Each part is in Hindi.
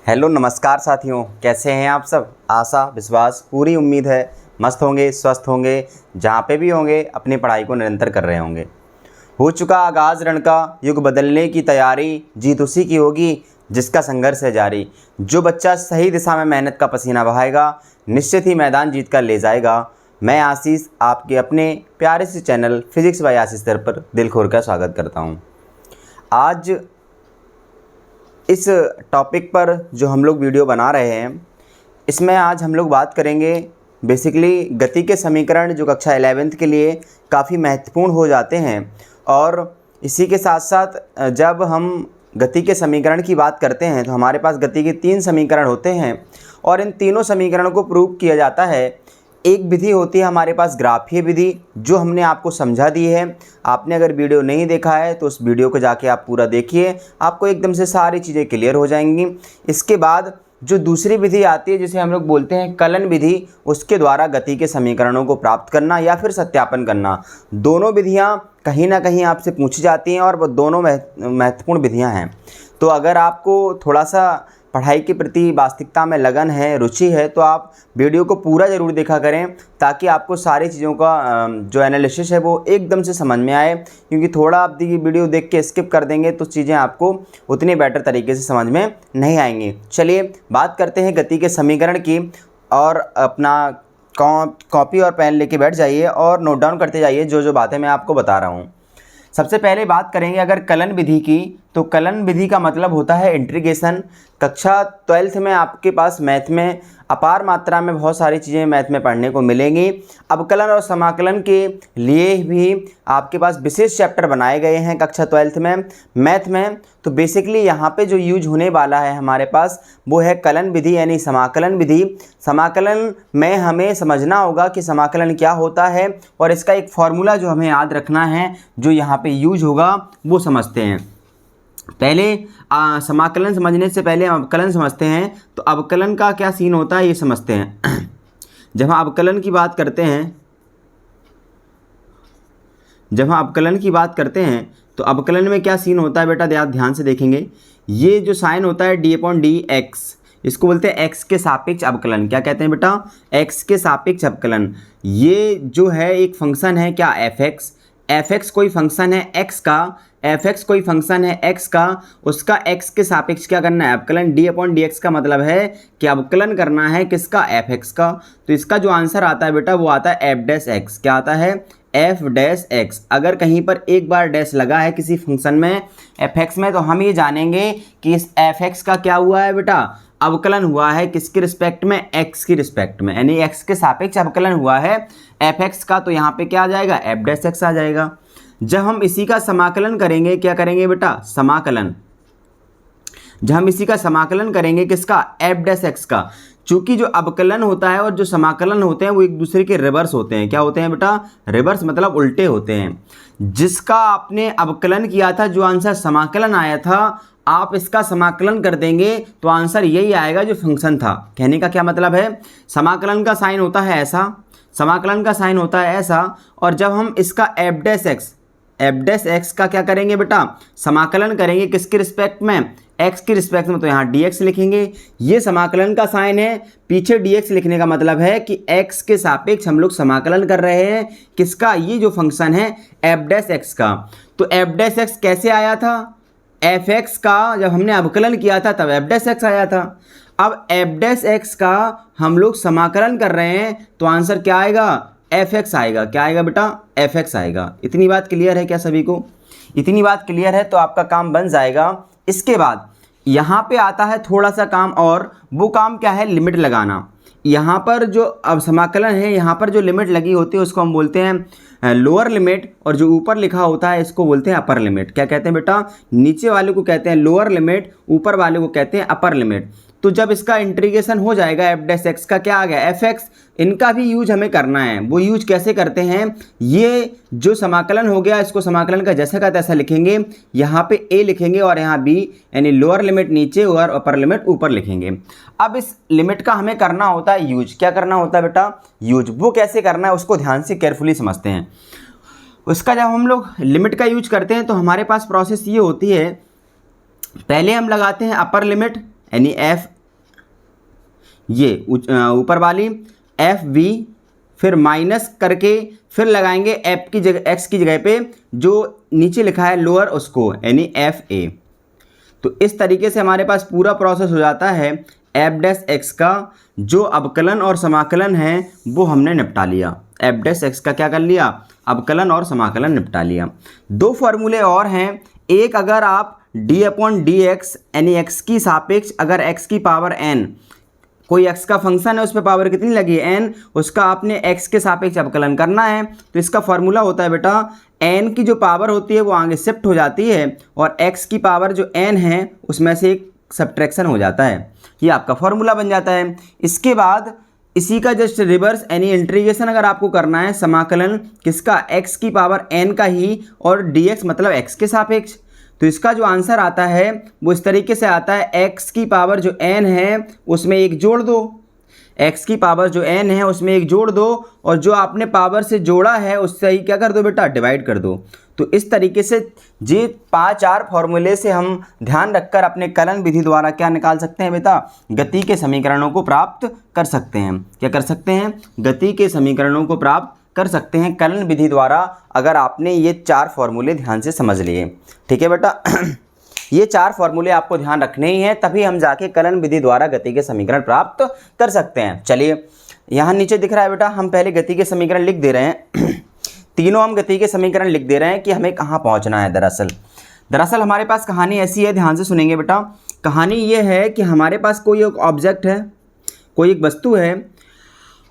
हेलो नमस्कार साथियों, कैसे हैं आप सब। आशा विश्वास पूरी उम्मीद है मस्त होंगे, स्वस्थ होंगे, जहाँ पे भी होंगे अपनी पढ़ाई को निरंतर कर रहे होंगे। हो चुका आगाज़ रण का, युग बदलने की तैयारी, जीत उसी की होगी जिसका संघर्ष है जारी। जो बच्चा सही दिशा में मेहनत का पसीना बहाएगा, निश्चित ही मैदान जीत कर ले जाएगा। मैं आशीष आपके अपने प्यारे से चैनल फिजिक्स बाय आशीष सर पर दिल खोल कर स्वागत करता हूँ। आज इस टॉपिक पर जो हम लोग वीडियो बना रहे हैं, इसमें आज हम लोग बात करेंगे बेसिकली गति के समीकरण जो कक्षा 11th के लिए काफ़ी महत्वपूर्ण हो जाते हैं। और इसी के साथ साथ जब हम गति के समीकरण की बात करते हैं तो हमारे पास गति के 3 समीकरण होते हैं और इन तीनों समीकरणों को प्रूव किया जाता है। एक विधि होती है हमारे पास ग्राफीय विधि, जो हमने आपको समझा दी है। आपने अगर वीडियो नहीं देखा है तो उस वीडियो को जाके आप पूरा देखिए, आपको एकदम से सारी चीज़ें क्लियर हो जाएंगी। इसके बाद जो दूसरी विधि आती है जिसे हम लोग बोलते हैं कलन विधि, उसके द्वारा गति के समीकरणों को प्राप्त करना या फिर सत्यापन करना। दोनों विधियाँ कहीं ना कहीं आपसे पूछी जाती हैं और वो दोनों महत्वपूर्ण विधियाँ हैं। तो अगर आपको थोड़ा सा पढ़ाई के प्रति वास्तविकता में लगन है, रुचि है, तो आप वीडियो को पूरा ज़रूर देखा करें ताकि आपको सारी चीज़ों का जो एनालिसिस है वो एकदम से समझ में आए। क्योंकि थोड़ा आप वीडियो देख के स्किप कर देंगे तो चीज़ें आपको उतनी बेटर तरीके से समझ में नहीं आएंगी। चलिए बात करते हैं गति के समीकरण की, और अपना कॉपी और पेन लेके बैठ जाइए और नोट डाउन करते जाइए जो जो बातें मैं आपको बता रहा हूँ। सबसे पहले बात करेंगे अगर कलन विधि की, तो कलन विधि का मतलब होता है इंटीग्रेशन। कक्षा 12th में आपके पास मैथ में अपार मात्रा में बहुत सारी चीज़ें मैथ में पढ़ने को मिलेंगी। अवकलन और समाकलन के लिए भी आपके पास विशेष चैप्टर बनाए गए हैं कक्षा 12th में मैथ में। तो बेसिकली यहाँ पे जो यूज होने वाला है हमारे पास वो है कलन विधि यानी समाकलन विधि। समाकलन में हमें समझना होगा कि समाकलन क्या होता है और इसका एक फॉर्मूला जो हमें याद रखना है जो यहाँ पे यूज होगा वो समझते हैं। पहले समाकलन समझने से पहले अवकलन समझते हैं। तो अवकलन का क्या सीन होता है ये समझते हैं। जब हम अवकलन की बात करते हैं तो अवकलन में क्या सीन होता है बेटा, आप ध्यान से देखेंगे। ये जो साइन होता है d/dx, इसको बोलते हैं x के सापेक्ष अवकलन। क्या कहते हैं बेटा, x के सापेक्ष अवकलन। ये जो है एक फंक्शन है क्या, fx कोई फंक्शन है x का, उसका x के सापेक्ष क्या करना है, अवकलन। d/dx का मतलब है कि अवकलन करना है किसका, fx का। तो इसका जो आंसर आता है बेटा वो आता है f'(x). क्या आता है, f'(x). अगर कहीं पर एक बार डैश लगा है किसी फंक्शन में fx में, तो हम ये जानेंगे कि इस fx का क्या हुआ है बेटा, अवकलन हुआ है किसके रिस्पेक्ट में, x की रिस्पेक्ट में, यानी x के सापेक्ष अवकलन हुआ है fx का। तो यहाँ पे क्या आ जाएगा, f'(x) आ जाएगा। जब हम इसी का समाकलन करेंगे, क्या करेंगे बेटा, समाकलन। जब हम इसी का समाकलन करेंगे किसका, f'(x) का। चूंकि जो अवकलन होता है और जो समाकलन होते हैं वो एक दूसरे के रिवर्स होते हैं। क्या होते हैं बेटा, रिवर्स मतलब उल्टे होते हैं। जिसका आपने अवकलन किया था, जो आंसर समाकलन आया था, आप इसका समाकलन कर देंगे तो आंसर यही आएगा जो फंक्शन था। कहने का क्या मतलब है, समाकलन का साइन होता है ऐसा, और जब हम इसका f'(x) का क्या करेंगे बेटा, समाकलन करेंगे किसके रिस्पेक्ट में, x की रिस्पेक्ट में, तो यहाँ dx लिखेंगे। ये समाकलन का साइन है। पीछे dx लिखने का मतलब है कि x के सापेक्ष हम लोग समाकलन कर रहे हैं किसका, ये जो फंक्शन है f'(x) का। तो f'(x) कैसे आया था, fx का जब हमने अवकलन किया था तब f'(x) आया था। अब f'(x) का हम लोग समाकलन कर रहे हैं तो आंसर क्या आएगा, fx आएगा। क्या आएगा बेटा, fx आएगा। इतनी बात क्लियर है क्या सभी को, इतनी बात क्लियर है तो आपका काम बन जाएगा। इसके बाद यहाँ पे आता है थोड़ा सा काम, और वो काम क्या है, लिमिट लगाना। यहाँ पर जो अब समाकलन है, यहाँ पर जो लिमिट लगी होती है उसको हम बोलते हैं लोअर लिमिट, और जो ऊपर लिखा होता है इसको बोलते हैं अपर लिमिट। क्या कहते हैं बेटा, नीचे वाले को कहते हैं लोअर लिमिट, ऊपर वाले को कहते हैं अपर लिमिट। तो जब इसका इंटीग्रेशन हो जाएगा f'(x) का क्या आ गया, fx, इनका भी यूज हमें करना है। वो यूज कैसे करते हैं, ये जो समाकलन हो गया इसको समाकलन का जैसा का तैसा लिखेंगे। यहाँ पे a लिखेंगे और यहाँ b, यानी लोअर लिमिट नीचे और अपर लिमिट ऊपर लिखेंगे। अब इस लिमिट का हमें करना होता है यूज। क्या करना होता है बेटा, यूज। वो कैसे करना है उसको ध्यान से केयरफुली समझते हैं। उसका जब हम लोग लिमिट का यूज करते हैं तो हमारे पास प्रोसेस ये होती है, पहले हम लगाते हैं अपर लिमिट यानी ये ऊपर वाली एफ वी, फिर माइनस करके फिर लगाएंगे एफ की जगह एक्स की जगह पे जो नीचे लिखा है लोअर उसको, यानी एफ ए। तो इस तरीके से हमारे पास पूरा प्रोसेस हो जाता है। एफ डैश एक्स का जो अवकलन और समाकलन है वो हमने निपटा लिया। एफ डैश एक्स का क्या कर लिया, अवकलन और समाकलन निपटा लिया। दो फॉर्मूले और हैं, एक अगर आप डी अपॉन डी एक्स यानी एक्स की सापेक्ष अगर एक्स की पावर एन, कोई x का फंक्शन है उस पर पावर कितनी लगी है n, उसका आपने x के सापेक्ष अवकलन करना है। तो इसका फॉर्मूला होता है बेटा n की जो पावर होती है वो आगे शिफ्ट हो जाती है और x की पावर जो n है उसमें से एक सब्ट्रैक्शन हो जाता है, ये आपका फॉर्मूला बन जाता है। इसके बाद इसी का जस्ट रिवर्स यानी इंटीग्रेशन अगर आपको करना है, समाकलन किसका, x की पावर n का ही और dx मतलब x के सापेक्ष। तो इसका जो आंसर आता है वो इस तरीके से आता है, x की पावर जो n है उसमें एक जोड़ दो, x की पावर जो n है उसमें एक जोड़ दो और जो आपने पावर से जोड़ा है उससे ही क्या कर दो बेटा, डिवाइड कर दो। तो इस तरीके से ये 5-4 फॉर्मूले से हम ध्यान रखकर अपने कलन विधि द्वारा क्या निकाल सकते हैं बेटा, गति के समीकरणों को प्राप्त कर सकते हैं। क्या कर सकते हैं, गति के समीकरणों को प्राप्त कर सकते हैं कलन विधि द्वारा, अगर आपने ये 4 फॉर्मूले ध्यान से समझ लिए। ठीक है बेटा, ये 4 फॉर्मूले आपको ध्यान रखने ही हैं, तभी हम जाके कलन विधि द्वारा गति के समीकरण प्राप्त कर सकते हैं। चलिए यहाँ नीचे दिख रहा है बेटा, हम पहले गति के समीकरण लिख दे रहे हैं तीनों हम गति के समीकरण लिख दे रहे हैं कि हमें कहाँ पहुँचना है। दरअसल हमारे पास कहानी ऐसी है, ध्यान से सुनेंगे बेटा। कहानी ये है कि हमारे पास कोई एक ऑब्जेक्ट है, कोई एक वस्तु है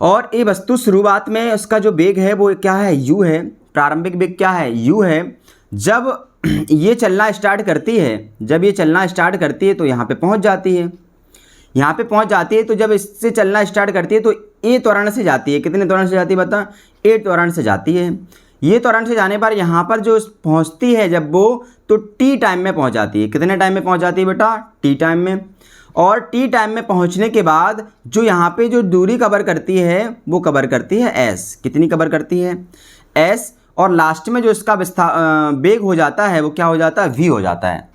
और ये वस्तु शुरुआत में उसका जो वेग है वो क्या है, u है, प्रारंभिक वेग क्या है, u है। जब ये चलना स्टार्ट करती है, तो यहाँ पे पहुँच जाती है, तो जब इससे चलना स्टार्ट करती है तो ए त्वरण से जाती है। कितने त्वरण से जाती है बता, ए त्वरण से जाती है। ये त्वरण से जाने पर यहाँ पर जो पहुँचती है जब वो, तो टी टाइम में पहुँच जाती है। कितने टाइम में पहुँच जाती है बेटा, टी टाइम में। और टी टाइम में पहुंचने के बाद जो यहाँ पे जो दूरी कवर करती है वो कवर करती है एस। कितनी कवर करती है, एस। और लास्ट में जो इसका वेग हो जाता है वो क्या हो जाता है, वी हो जाता है।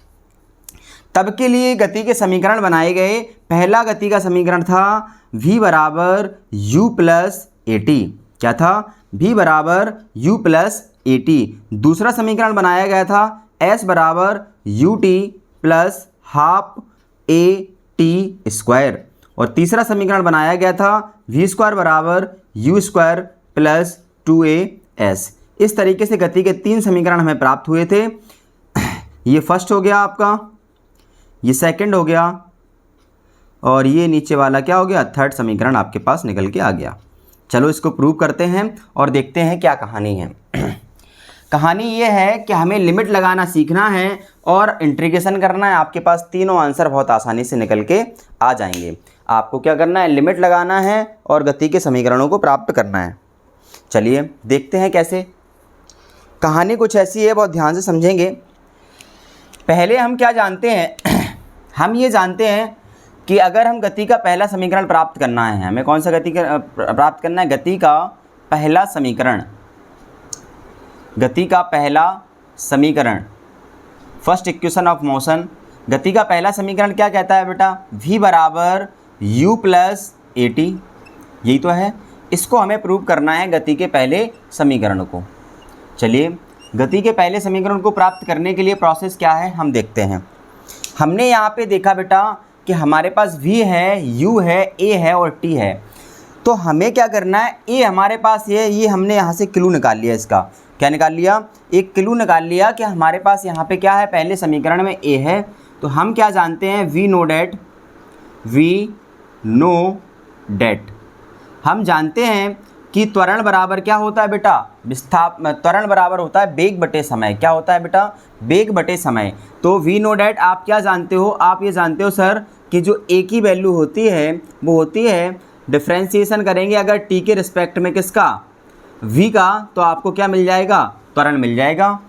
तब के लिए गति के समीकरण बनाए गए। पहला गति का समीकरण था v बराबर u प्लस ए टी। क्या था, v बराबर u प्लस ए टी। दूसरा समीकरण बनाया गया था s बराबर U T plus half A T square. और तीसरा समीकरण बनाया गया था वी स्क्वायर बराबर यू स्क्वायर प्लस 2as। इस तरीके से गति के 3 समीकरण हमें प्राप्त हुए थे। ये फर्स्ट हो गया आपका, ये सेकंड हो गया और ये नीचे वाला क्या हो गया, थर्ड समीकरण आपके पास निकल के आ गया। चलो इसको प्रूव करते हैं और देखते हैं क्या कहानी है। कहानी ये है कि हमें लिमिट लगाना सीखना है और इंटीग्रेशन करना है। आपके पास तीनों आंसर बहुत आसानी से निकल के आ जाएंगे। आपको क्या करना है, लिमिट लगाना है और गति के समीकरणों को प्राप्त करना है। चलिए देखते हैं कैसे। कहानी कुछ ऐसी है, बहुत ध्यान से समझेंगे। पहले हम क्या जानते हैं, हम ये जानते हैं कि अगर हम गति का पहला समीकरण प्राप्त करना है, हमें कौन सा गति का प्राप्त करना है, गति का पहला समीकरण। गति का पहला समीकरण, फर्स्ट इक्वेशन ऑफ मोशन। गति का पहला समीकरण क्या कहता है बेटा, v बराबर u प्लस ए टी। यही तो है, इसको हमें प्रूव करना है गति के पहले समीकरण को। चलिए गति के पहले समीकरण को प्राप्त करने के लिए प्रोसेस क्या है हम देखते हैं। हमने यहाँ पे देखा बेटा कि हमारे पास v है, u है, a है और t है। तो हमें क्या करना है, a हमारे पास ये हमने यहाँ से क्लू निकाल लिया। इसका क्या निकाल लिया, एक क्लू निकाल लिया कि हमारे पास यहाँ पे क्या है, पहले समीकरण में a है। तो हम क्या जानते हैं, वी नो डेट। हम जानते हैं कि त्वरण बराबर क्या होता है बेटा, त्वरण बराबर होता है वेग बटे समय। क्या होता है बेटा, वेग बटे समय। तो वी नो डेट आप क्या जानते हो, आप ये जानते हो सर कि जो a की वैल्यू होती है वो होती है, डिफ्रेंशिएशन करेंगे अगर t के रिस्पेक्ट में किसका, v का, तो आपको क्या मिल जाएगा, त्वरण मिल जाएगा।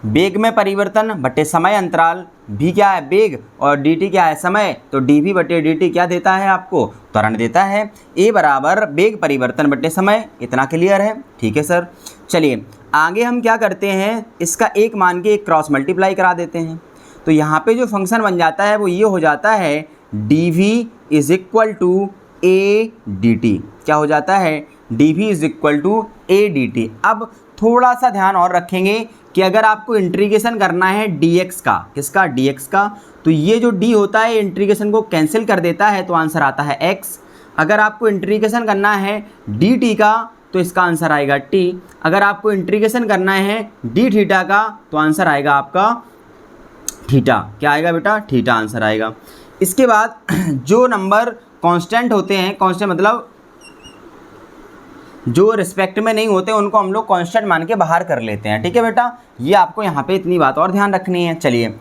वेग में परिवर्तन बटे समय अंतराल, v क्या है वेग और dt क्या है समय, तो dv बटे dt क्या देता है आपको, त्वरण देता है। a बराबर वेग परिवर्तन बटे समय। इतना क्लियर है, ठीक है सर। चलिए आगे हम क्या करते हैं, इसका एक मान के एक क्रॉस मल्टीप्लाई करा देते हैं। तो यहाँ पे जो फंक्शन बन जाता है वो ये हो जाता है dv is equal to A D T, क्या हो जाता है, D V is equal to A D T. अब थोड़ा सा ध्यान और रखेंगे कि अगर आपको इंटीग्रेशन करना है डी एक्स का, किसका, डी एक्स का, तो ये जो डी होता है इंटीग्रेशन को कैंसिल कर देता है, तो आंसर आता है एक्स। अगर आपको इंटीग्रेशन करना है डी टी का तो इसका आंसर आएगा टी। अगर आपको इंटीग्रेशन करना है डी थीटा का तो आंसर आएगा आपका थीटा। क्या आएगा बेटा, थीटा आंसर आएगा। इसके बाद जो नंबर कांस्टेंट होते हैं, कांस्टेंट मतलब जो रिस्पेक्ट में नहीं होते उनको हम लोग कांस्टेंट मान के बाहर कर लेते हैं, ठीक है बेटा। ये आपको यहाँ पे इतनी बात और ध्यान रखनी है। चलिए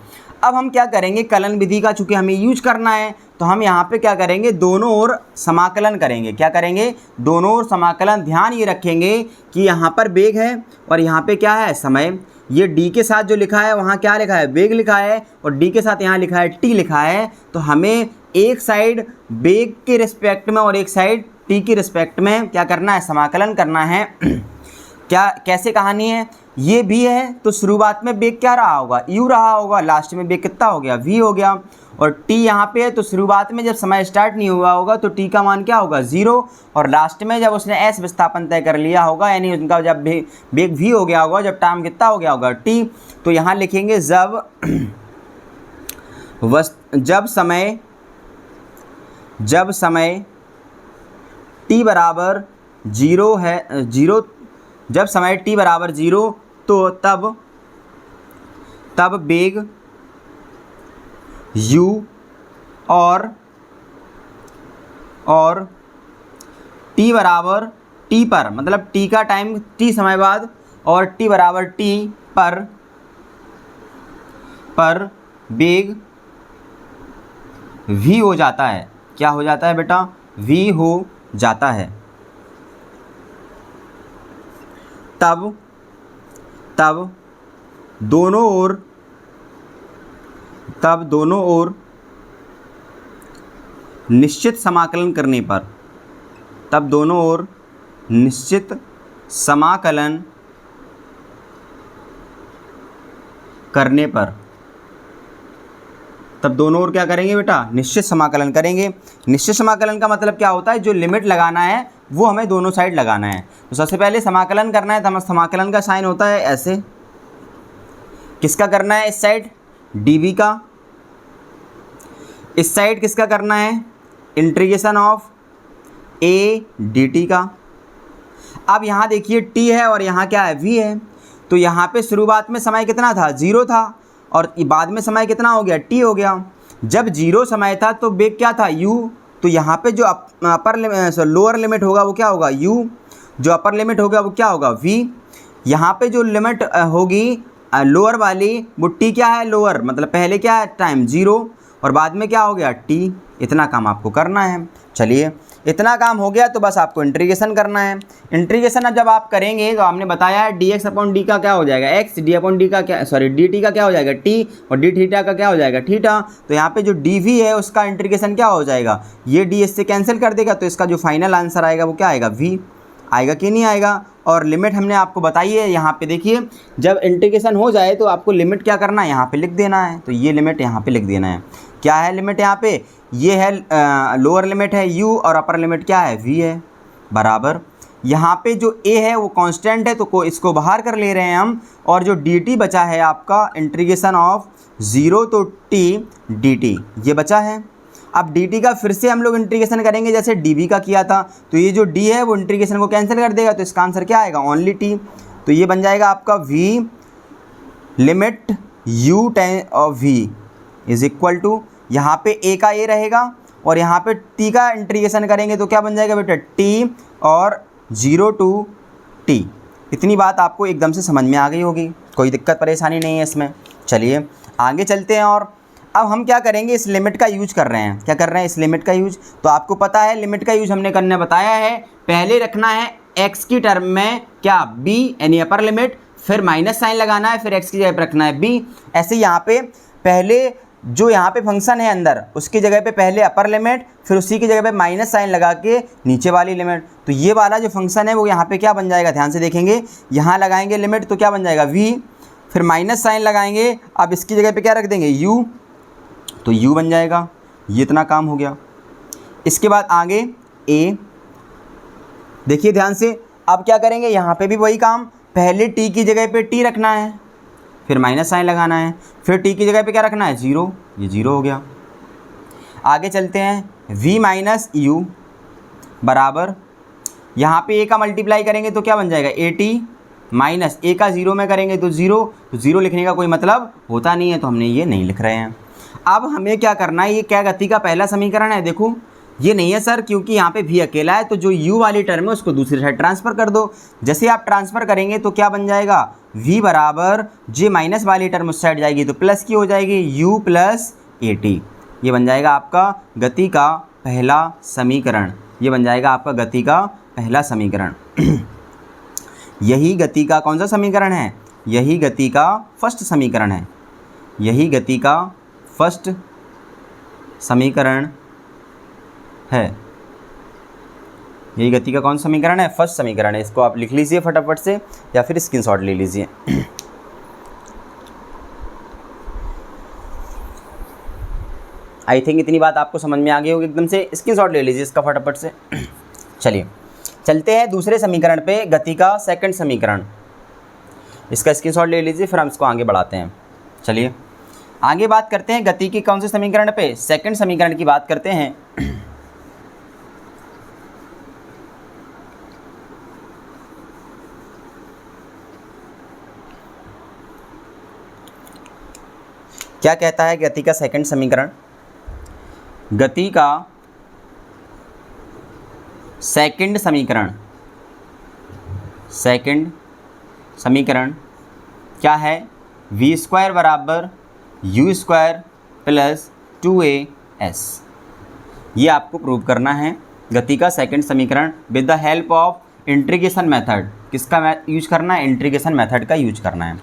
अब हम क्या करेंगे, कलन विधि का चूंकि हमें यूज करना है तो हम यहाँ पे क्या करेंगे, दोनों ओर समाकलन करेंगे। क्या करेंगे, दोनों ओर समाकलन। ध्यान ये रखेंगे कि यहाँ पर वेग है और यहाँ पे क्या है, समय। ये d के साथ जो लिखा है वहाँ क्या लिखा है, वेग लिखा है, और d के साथ यहाँ लिखा है t लिखा है। तो हमें एक साइड वेग के रिस्पेक्ट में और एक साइड t की रिस्पेक्ट में क्या करना है, समाकलन करना है। क्या, कैसे कहानी है, ये भी है तो शुरुआत में वेग क्या रहा होगा, u रहा होगा, लास्ट में वेग कितना हो गया, v हो गया। और t यहाँ पे है तो शुरुआत में जब समय स्टार्ट नहीं हुआ होगा तो t का मान क्या होगा, 0, और लास्ट में जब उसने s विस्थापन तय कर लिया होगा, यानी उनका जब वेग v हो गया होगा, जब टाइम कितना हो गया होगा, t, तो यहाँ लिखेंगे जब समय t बराबर 0 है, 0, जब समय t बराबर 0 तो तब वेग u और t बराबर t पर, मतलब t का टाइम t समय बाद, और t बराबर t पर वेग v हो जाता है। क्या हो जाता है बेटा, v हो जाता है। तब दोनों ओर निश्चित समाकलन करने पर, तब दोनों ओर निश्चित समाकलन करने पर, तब दोनों ओर क्या करेंगे बेटा, निश्चित समाकलन करेंगे। निश्चित समाकलन का मतलब क्या होता है, जो लिमिट लगाना है वो हमें दोनों साइड लगाना है। तो सबसे पहले समाकलन करना है तो हम समाकलन का साइन होता है ऐसे, किसका करना है, इस साइड dv का, इस साइड किसका करना है, इंटीग्रेशन ऑफ a dt का। अब यहाँ देखिए t है और यहाँ क्या है, v है, तो यहाँ पे शुरुआत में समय कितना था, 0 था, और बाद में समय कितना हो गया, t हो गया। जब 0 समय था तो वेग क्या था, u, तो यहाँ पे जो लोअर लिमिट होगा वो क्या होगा, u, जो अपर लिमिट होगा वो क्या होगा, v। यहाँ पे जो लिमिट होगी लोअर वाली वो t क्या है, लोअर, मतलब पहले क्या है, टाइम 0, और बाद में क्या हो गया, t। इतना काम आपको करना है। चलिए इतना काम हो गया तो बस आपको इंटीग्रेशन करना है। इंटीग्रेशन अब जब आप करेंगे तो आपने बताया है dx अपॉन डी का क्या हो जाएगा, x, d अपॉन डी का क्या, सॉरी dt का क्या हो जाएगा, t, और d थीटा का क्या हो जाएगा, थीटा। तो यहाँ पे जो dv है उसका इंटीग्रेशन क्या हो जाएगा, ये d इससे कैंसिल कर देगा, तो इसका जो फाइनल आंसर आएगा वो क्या आएगा, v आएगा कि नहीं आएगा। और लिमिट हमने आपको बताई है, यहाँ पे देखिए जब इंटीग्रेशन हो जाए तो आपको लिमिट क्या करना है, यहाँ पे लिख देना है। तो ये लिमिट यहाँ पे लिख देना है। क्या है लिमिट यहाँ पे, ये है लोअर लिमिट है u, और अपर लिमिट क्या है, v है, बराबर। यहाँ पे जो a है वो कांस्टेंट है तो इसको बाहर कर ले रहे हैं हम, और जो dt बचा है आपका इंटीग्रेशन ऑफ 0 तो t dt ये बचा है। अब dt का फिर से हम लोग इंटीग्रेशन करेंगे जैसे dv का किया था, तो ये जो d है वो इंटीग्रेशन को कैंसिल कर देगा, तो इसका आंसर क्या आएगा, ओनली t। तो ये बन जाएगा आपका v limit u ten of v is equal to, यहाँ पे a का a रहेगा और यहाँ पे t का इंटीग्रेशन करेंगे तो क्या बन जाएगा बेटा, t और 0 टू t। इतनी बात आपको एकदम से समझ में आ गई होगी, कोई दिक्कत परेशानी नहीं है इसमें। चलिए आगे चलते हैं। और अब हम क्या करेंगे, इस लिमिट का यूज कर रहे हैं। क्या कर रहे हैं, इस लिमिट का यूज। तो आपको पता है लिमिट का यूज हमने करने बताया है, पहले रखना है x की टर्म में क्या, b यानी अपर लिमिट, फिर माइनस साइन लगाना है, फिर x की जगह पर रखना है b। ऐसे यहाँ पे पहले जो यहाँ पे फंक्शन है अंदर उसकी जगह पे पहले अपर लिमिट, फिर उसी की जगह पे माइनस साइन लगा के नीचे वाली लिमिट। तो ये वाला जो फंक्शन है वो यहाँ पे क्या बन जाएगा, ध्यान से देखेंगे, यहाँ लगाएंगे लिमिट तो क्या बन जाएगा v, फिर माइनस साइन लगाएंगे, अब इसकी जगह पे क्या रख देंगे u, तो u बन जाएगा। ये इतना काम हो गया। इसके बाद आगे ए। देखिए ध्यान से, अब क्या करेंगे, यहाँ पे भी वही काम, पहले टी की जगह पे टी रखना है, फिर माइनस साइन लगाना है, फिर टी की जगह पे क्या रखना है, 0, ये 0 हो गया। आगे चलते हैं, v माइनस यू बराबर, यहाँ पे a का मल्टीप्लाई करेंगे तो क्या बन जाएगा, at माइनस a का 0 में करेंगे तो 0, तो 0 लिखने का कोई मतलब होता नहीं है, तो हमने ये नहीं लिख रहे हैं। अब हमें क्या करना है, ये क्या गति का पहला समीकरण है, देखो ये नहीं है सर, क्योंकि यहाँ पे v अकेला है, तो जो u वाली टर्म है उसको दूसरी साइड ट्रांसफ़र कर दो। जैसे आप ट्रांसफ़र करेंगे तो क्या बन जाएगा, v बराबर j माइनस वाली टर्म उस साइड जाएगी तो प्लस की हो जाएगी, u प्लस at। ये बन जाएगा आपका गति का पहला समीकरण, ये बन जाएगा आपका गति का पहला समीकरण। यही गति का कौन सा समीकरण है, यही गति का फर्स्ट समीकरण है, यही गति का फर्स्ट समीकरण है, यही गति का कौन सा समीकरण है, फर्स्ट समीकरण है। इसको आप लिख लीजिए फटाफट से या फिर स्क्रीनशॉट ले लीजिए। आई थिंक इतनी बात आपको समझ में आ गई होगी एकदम से, स्क्रीनशॉट ले लीजिए इसका फटाफट से। चलिए चलते हैं दूसरे समीकरण पे, गति का सेकंड समीकरण, इसका स्क्रीनशॉट ले लीजिए, फिर हम इसको आगे बढ़ाते हैं। चलिए आगे बात करते हैं गति के कौन से समीकरण पे, सेकंड समीकरण की बात करते हैं। क्या कहता है गति का सेकंड समीकरण, गति का सेकंड समीकरण, सेकंड समीकरण क्या है, v स्क्वायर बराबर u स्क्वायर प्लस 2as। ये आपको प्रूव करना है गति का सेकंड समीकरण with the help of integration method. किसका यूज करना है, इंटीग्रेशन मेथड का यूज करना है।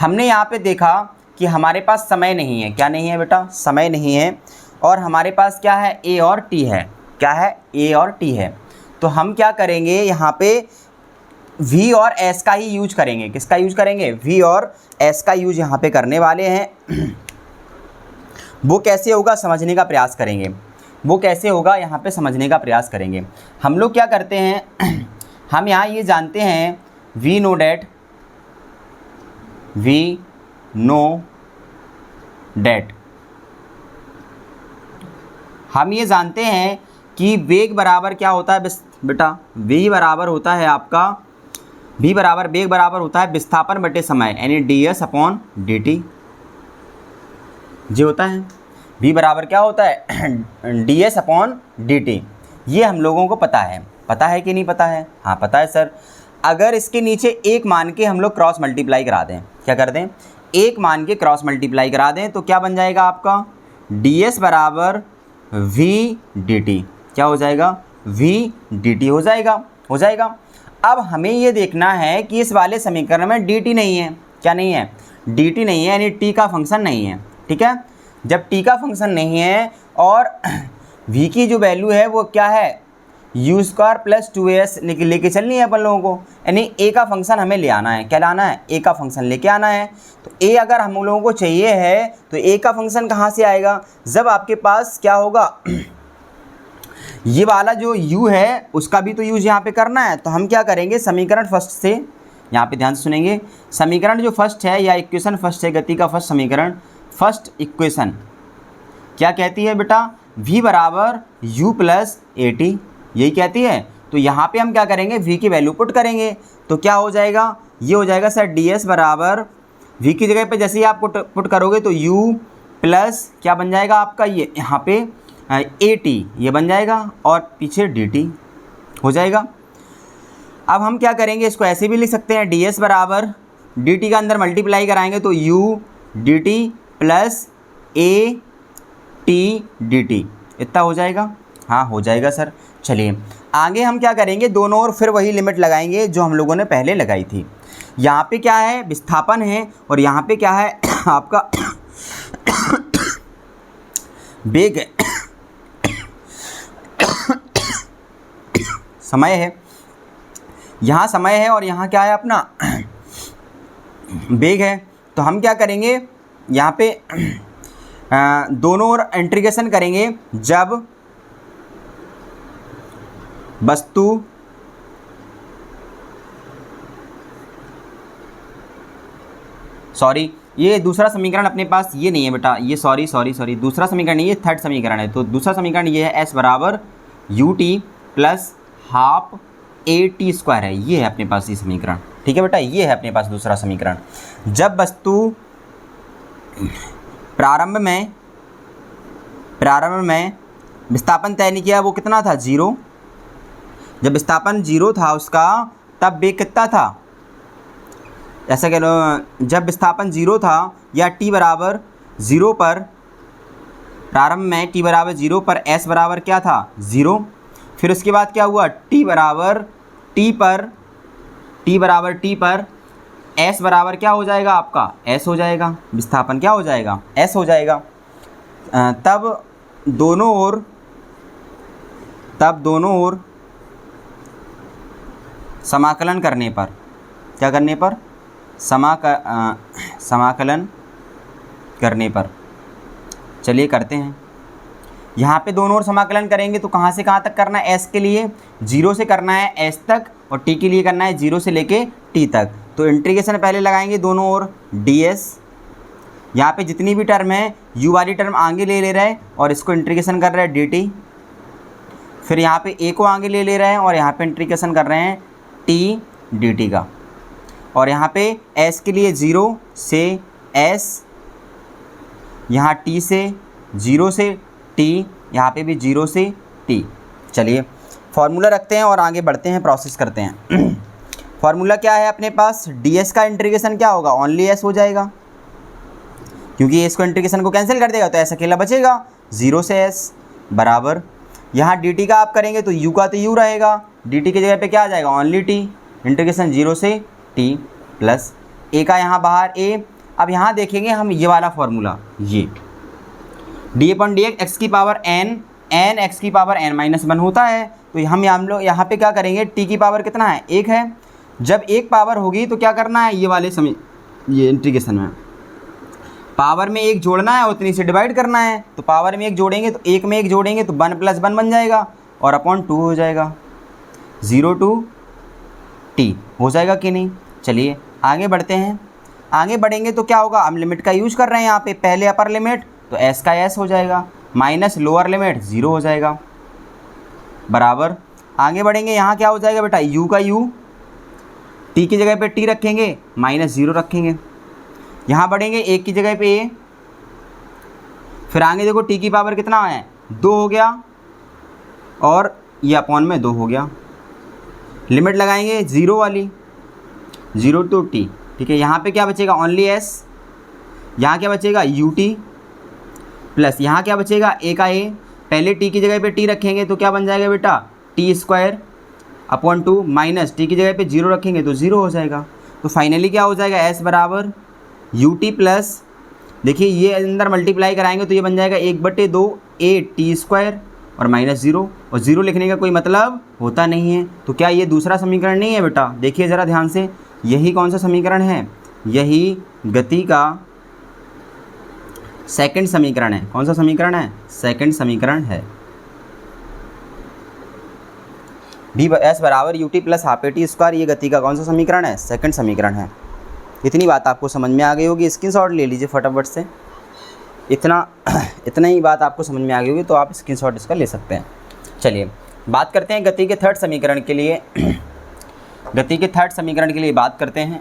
हमने यहाँ पे देखा कि हमारे पास समय नहीं है, क्या नहीं है बेटा, समय नहीं है, और हमारे पास क्या है, a और t है, क्या है, a और t है। तो हम क्या करेंगे, यहाँ पे v और s का ही यूज करेंगे। किसका यूज करेंगे, v और s का यूज यहाँ पे करने वाले हैं। वो कैसे होगा समझने का प्रयास करेंगे, वो कैसे होगा यहाँ पे समझने का प्रयास करेंगे। हम लोग क्या करते हैं, हम यहाँ ये जानते हैं v नो डेट, हम ये जानते हैं कि वेग बराबर क्या होता है बेटा, v बराबर होता है आपका, v बराबर वेग बराबर होता है विस्थापन बटे समय, यानी ds/dt। जो होता है v बराबर क्या होता है, ds/dt। ये हम लोगों को पता है कि नहीं पता है, हाँ पता है सर। अगर इसके नीचे एक मान के हम लोग क्रॉस मल्टीप्लाई करा दें, क्या कर दें, एक मान के क्रॉस मल्टीप्लाई करा दें, तो क्या बन जाएगा आपका, ds बराबर v dt। क्या हो जाएगा, v dt हो जाएगा। अब हमें ये देखना है कि इस वाले समीकरण में dt नहीं है, क्या नहीं है, dt नहीं है, यानी t का फंक्शन नहीं है। ठीक है, जब t का फंक्शन नहीं है और v की जो वैल्यू है वो क्या है, u स्क्वायर प्लस 2as लेके चलनी है अपन लोगों को, यानी a का फंक्शन हमें ले आना है। क्या लाना है, a का फंक्शन लेके आना है। तो a अगर हम लोगों को चाहिए है तो a का फंक्शन कहाँ से आएगा, जब आपके पास क्या होगा, ये वाला जो u है उसका भी तो यूज यहाँ पे करना है। तो हम क्या करेंगे, समीकरण फर्स्ट से, यहाँ पे ध्यान से सुनेंगे, समीकरण जो फर्स्ट है या इक्वेशन फर्स्ट है, गति का फर्स्ट समीकरण, फर्स्ट इक्वेशन क्या कहती है बेटा, v बराबर u प्लस at, यही कहती है। तो यहाँ पे हम क्या करेंगे, v की वैल्यू पुट करेंगे, तो क्या हो जाएगा, ये हो जाएगा सर ds बराबर, v की जगह पे जैसे ही आप पुट करोगे तो u प्लस क्या बन जाएगा आपका, ये यहाँ पे at ये बन जाएगा और पीछे dt हो जाएगा। अब हम क्या करेंगे, इसको ऐसे भी लिख सकते हैं, ds बराबर dt का अंदर मल्टीप्लाई कराएंगे तो u dt plus at dt, इतना हो जाएगा, हाँ हो जाएगा सर। चलिए आगे हम क्या करेंगे, दोनों ओर फिर वही लिमिट लगाएंगे जो हम लोगों ने पहले लगाई थी। यहाँ पे क्या है, विस्थापन है, और यहाँ पे क्या है आपका वेग है, समय है, यहाँ समय है और यहाँ क्या है अपना वेग है। तो हम क्या करेंगे, यहाँ पे दोनों ओर इंटीग्रेशन करेंगे, जब वस्तु सॉरी ये दूसरा समीकरण अपने पास ये नहीं है बेटा, ये सॉरी दूसरा समीकरण नहीं, ये थर्ड समीकरण है। तो दूसरा समीकरण ये है s बराबर U T plus half A T square है, ये है अपने पास ये समीकरण। ठीक है बेटा, ये है अपने पास दूसरा समीकरण। जब वस्तु प्रारंभ में विस्थापन तय नहीं किया, वो कितना था 0। जब विस्थापन 0 था उसका, तब वेग कितना था, ऐसा कह लो, जब विस्थापन 0 था या t बराबर 0 पर, प्रारंभ में t बराबर 0 पर s बराबर क्या था 0। फिर उसके बाद क्या हुआ, t बराबर t पर s बराबर क्या हो जाएगा आपका s हो जाएगा, विस्थापन क्या हो जाएगा s हो जाएगा। तब दोनों ओर समाकलन करने पर, क्या करने पर, समाकलन करने पर, चलिए करते हैं। यहाँ पे दोनों ओर समाकलन करेंगे तो कहाँ से कहाँ तक करना है, s के लिए 0 से करना है s तक, और t के लिए करना है 0 से लेके t तक। तो इंटीग्रेशन पहले लगाएंगे दोनों ओर ds, यहाँ पे जितनी भी टर्म है u वाली टर्म आगे ले रहे हैं और इसको इंटीग्रेशन कर रहे हैं dt। फिर यहाँ पे a को आगे ले रहे हैं और यहाँ पे इंटीग्रेशन कर रहे हैं t dt का। और यहाँ पे s के लिए 0 से s, यहाँ t से 0 से t, यहाँ पे भी 0 से t। चलिए फार्मूला रखते हैं और आगे बढ़ते हैं, प्रोसेस करते हैं। फार्मूला क्या है अपने पास, ds का इंटीग्रेशन क्या होगा, ओनली s हो जाएगा, क्योंकि इसको इंटीग्रेशन को कैंसिल कर देगा तो s अकेला बचेगा 0 से s बराबर, यहाँ dt का आप करेंगे तो u का तो u रहेगा, dt की जगह पे क्या आ जाएगा ओनली t, इंटीग्रेशन 0 से t प्लस a का यहाँ बाहर a। अब यहाँ देखेंगे हम ये वाला फार्मूला, ये d/dx x की पावर n x की पावर n-1 होता है। तो हम लोग यहाँ पे क्या करेंगे, t की पावर कितना है 1 है। जब 1 पावर होगी तो क्या करना है, ये वाले समय ये इंटीग्रेशन में पावर में 1 जोड़ना है, उतनी से डिवाइड करना है। तो पावर में 1 जोड़ेंगे तो 1 में 1 जोड़ेंगे तो 1 + 1 बन जाएगा और अपॉन 2 हो जाएगा, 0 to t हो जाएगा कि नहीं। चलिए आगे बढ़ते हैं। आगे बढ़ेंगे तो क्या होगा, हम लिमिट का यूज़ कर रहे हैं यहाँ पे, पहले अपर लिमिट तो s का s हो जाएगा माइनस लोअर लिमिट 0 हो जाएगा बराबर। आगे बढ़ेंगे, यहाँ क्या हो जाएगा बेटा, u का u, t की जगह पे t रखेंगे -0 रखेंगे। यहाँ बढ़ेंगे 1 की जगह पे a, फिर आगे देखो t की पावर कितना है 2 हो गया और ये अपॉन में 2 हो गया। लिमिट लगाएंगे 0 वाली, 0 to t। ठीक है, यहाँ पे क्या बचेगा ओनली s, यहाँ क्या बचेगा ut प्लस यहाँ क्या बचेगा a का a, पहले t की जगह पे t रखेंगे तो क्या बन जाएगा बेटा t² अपॉन 2 माइनस t की जगह पे 0 रखेंगे तो 0 हो जाएगा। तो फाइनली क्या हो जाएगा s बराबर ut प्लस, देखिए ये अंदर मल्टीप्लाई कराएंगे तो ये बन जाएगा 1/2 a t² और -0, और 0 लिखने का कोई मतलब होता नहीं है। तो क्या ये दूसरा समीकरण नहीं है बेटा, देखिए ज़रा ध्यान से, यही कौन सा समीकरण है, यही गति का सेकंड समीकरण है। कौन सा समीकरण है, सेकंड समीकरण है। s बराबर ut plus half A T square, ये गति का कौन सा समीकरण है, सेकंड समीकरण है। इतनी बात आपको समझ में आ गई होगी, स्क्रीनशॉट ले लीजिए फटाफट से, इतना ही बात आपको समझ में आ गई होगी तो आप स्क्रीनशॉट इसका ले सकते हैं। चलिए बात करते हैं गति के थर्ड समीकरण के लिए। गति के थर्ड समीकरण के लिए बात करते हैं।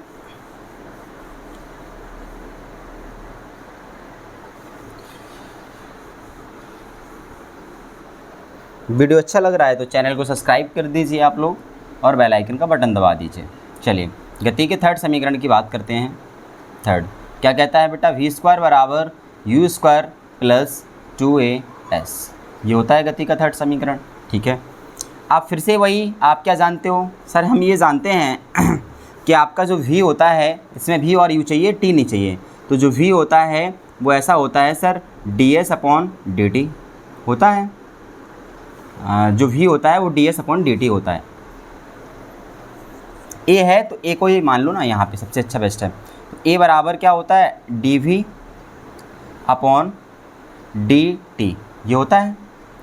वीडियो अच्छा लग रहा है तो चैनल को सब्सक्राइब कर दीजिए आप लोग और बेल आइकन का बटन दबा दीजिए। चलिए गति के थर्ड समीकरण की बात करते हैं। थर्ड क्या कहता है बेटा, v² बराबर u² प्लस 2as, ये होता है गति का थर्ड समीकरण। ठीक है, आप फिर से वही, आप क्या जानते हो सर, हम ये जानते हैं कि आपका जो v होता है इसमें v और u चाहिए, t नहीं चाहिए। तो जो v होता है वो ऐसा होता है सर ds/dt होता है, जो v होता है वो ds/dt होता है। a है तो a को ये मान लो ना, यहाँ पे सबसे अच्छा बेस्ट है। तो a बराबर क्या होता है dv/dt, ये होता है।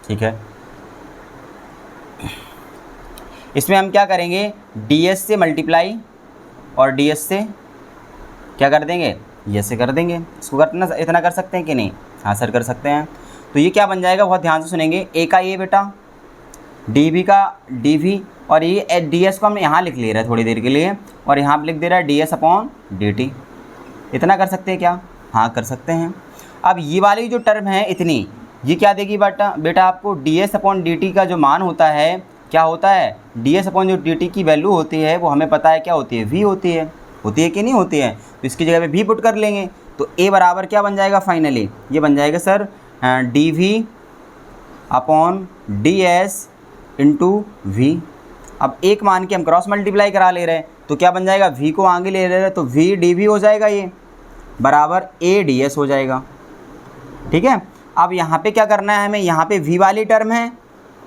ठीक है, इसमें हम क्या करेंगे, ds से मल्टीप्लाई और ds से क्या कर देंगे, ये से कर देंगे। इसको करना, इतना कर सकते हैं कि नहीं? हाँ सर कर सकते हैं। तो ये क्या बन जाएगा, बहुत ध्यान से सुनेंगे, a का a बेटा, dv का dv, और ये ds को हम यहाँ लिख ले रहे हैं थोड़ी देर के लिए, और यहाँ पर लिख दे रहा है ds अपॉन dt। इतना कर सकते हैं क्या? हाँ कर सकते हैं। अब ये वाली जो टर्म है इतनी, ये क्या देगी बेटा आपको, ds अपॉन dt का जो मान होता है क्या होता है, ds अपॉन जो dt की वैल्यू होती है वो हमें पता है क्या होती है, v होती है कि नहीं होती है? तो इसकी जगह पे v पुट कर लेंगे, तो a बराबर क्या बन जाएगा फाइनली, ये बन जाएगा sir dv upon ds into v। अब एक मान के हम क्रॉस मल्टीप्लाई करा ले रहे हैं, तो क्या बन जाएगा, v को आगे ले रहे हैं तो v dv हो जाएगा, ये बराबर a ds हो जाएगा। ठीक है, अब यहाँ पे क्या करना है हमें, यहाँ पे v वाली टर्म है,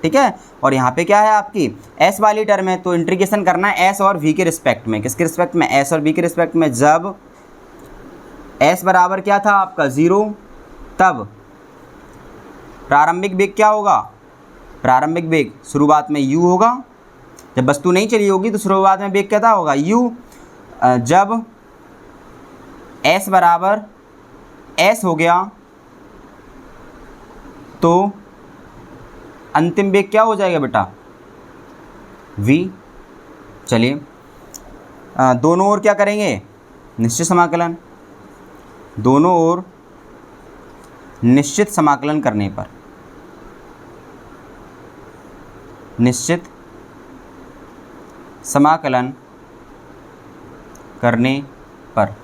ठीक है, और यहाँ पे क्या है आपकी s वाली टर्म है, तो इंटीग्रेशन करना है s और v के रिस्पेक्ट में। किसके रिस्पेक्ट में, s और v के रिस्पेक्ट में। जब s बराबर क्या था आपका 0, तब प्रारंभिक वेग क्या होगा, प्रारंभिक वेग शुरुआत में u होगा। जब वस्तु नहीं चली होगी तो शुरुआत में वेग क्या होगा, u। जब s बराबर s हो गया तो अंतिम वेग क्या हो जाएगा बेटा, v। चलिए दोनों ओर क्या करेंगे, निश्चित समाकलन। दोनों ओर निश्चित समाकलन करने पर, निश्चित समाकलन करने पर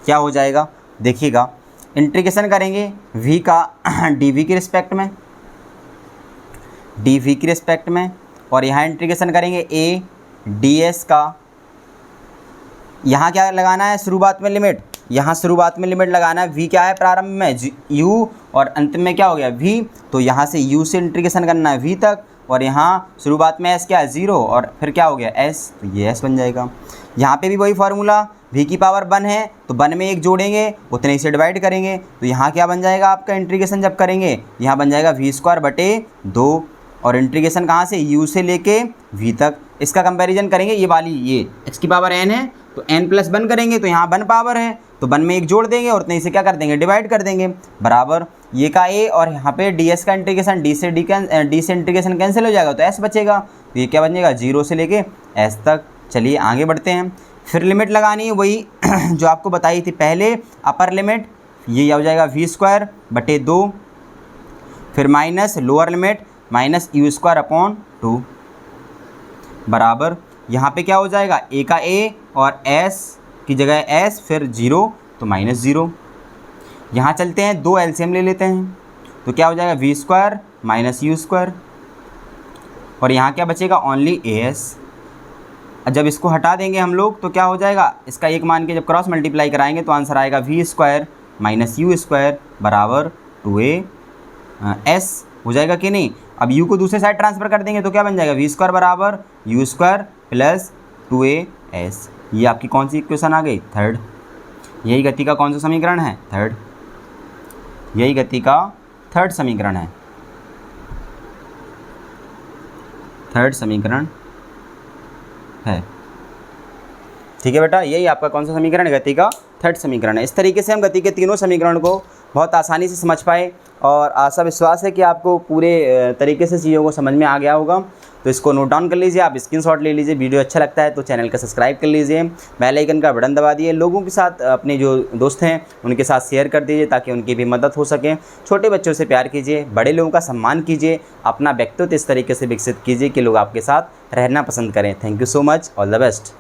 क्या हो जाएगा, देखिएगा इंटीग्रेशन करेंगे v का dv के रिस्पेक्ट में, dv के रिस्पेक्ट में, और यहाँ इंटीग्रेशन करेंगे a ds का। यहाँ क्या लगाना है, शुरुआत में लिमिट, यहाँ शुरुआत में लिमिट लगाना है, v क्या है प्रारंभ में u और अंतिम में क्या हो गया v, तो यहाँ से u से इंटीग्रेशन करना है v तक, और यहाँ शुरुआत में s क्या है 0 और फिर क्या हो गया s, तो ये s बन जाएगा। यहाँ पे भी वही फार्मूला, v की पावर 1 है तो 1 में 1 जोड़ेंगे, उतने ही से डिवाइड करेंगे, तो यहाँ क्या बन जाएगा आपका इंटीग्रेशन जब करेंगे, यहाँ बन जाएगा v² बटे 2, और इंटीग्रेशन कहाँ से, u से लेके v तक। इसका कंपैरिजन करेंगे, ये वाली ये x की पावर n है तो n+1 करेंगे, तो यहाँ 1 पावर है तो 1 में 1 जोड़ देंगे और उतने ही से क्या कर देंगे, डिवाइड कर देंगे, बराबर ये का a, और यहाँ पे ds का इंटीग्रेशन d से इंटीग्रेशन कैंसिल हो जाएगा तो s बचेगा, तो ये क्या बन जाएगा 0 से लेके s तक। चलिए आगे बढ़ते हैं, फिर लिमिट लगानी है वही जो आपको बताई थी पहले, अपर लिमिट ये हो जाएगा v² बटे 2, फिर minus lower limit minus u² upon 2, बराबर यहाँ पे क्या हो जाएगा, a का a और s की जगह s, फिर 0 तो -0। यहाँ चलते हैं, दो एलसीएम ले लेते हैं, तो क्या हो जाएगा v² माइनस u², और यहाँ क्या बचेगा, ओनली as। जब इसको हटा देंगे हम लोग तो क्या हो जाएगा, इसका एक मान के जब क्रॉस मल्टीप्लाई कराएंगे तो आंसर आएगा v² माइनस u² बराबर 2as हो जाएगा कि नहीं। अब u को दूसरे साइड ट्रांसफ़र कर देंगे तो क्या बन जाएगा, v² बराबर u² प्लस 2as। ये आपकी कौन सी इक्वेशन आ गई, थर्ड। यही गति का कौन सा समीकरण है, थर्ड। यही गति का थर्ड समीकरण है, थर्ड समीकरण है। ठीक है बेटा, यही आपका कौन सा समीकरण है, गति का थर्ड समीकरण है। इस तरीके से हम गति के तीनों समीकरण को बहुत आसानी से समझ पाए, और आशा विश्वास है कि आपको पूरे तरीके से चीज़ों को समझ में आ गया होगा। तो इसको नोट डाउन कर लीजिए, आप स्क्रीनशॉट ले लीजिए। वीडियो अच्छा लगता है तो चैनल का सब्सक्राइब कर लीजिए, बेल आइकन का बटन दबा दिए, लोगों के साथ, अपने जो दोस्त हैं उनके साथ शेयर कर दीजिए ताकि उनकी भी मदद हो सके। छोटे बच्चों से प्यार कीजिए, बड़े लोगों का सम्मान कीजिए, अपना व्यक्तित्व इस तरीके से विकसित कीजिए कि लोग आपके साथ रहना पसंद करें। Thank you so much, all the best.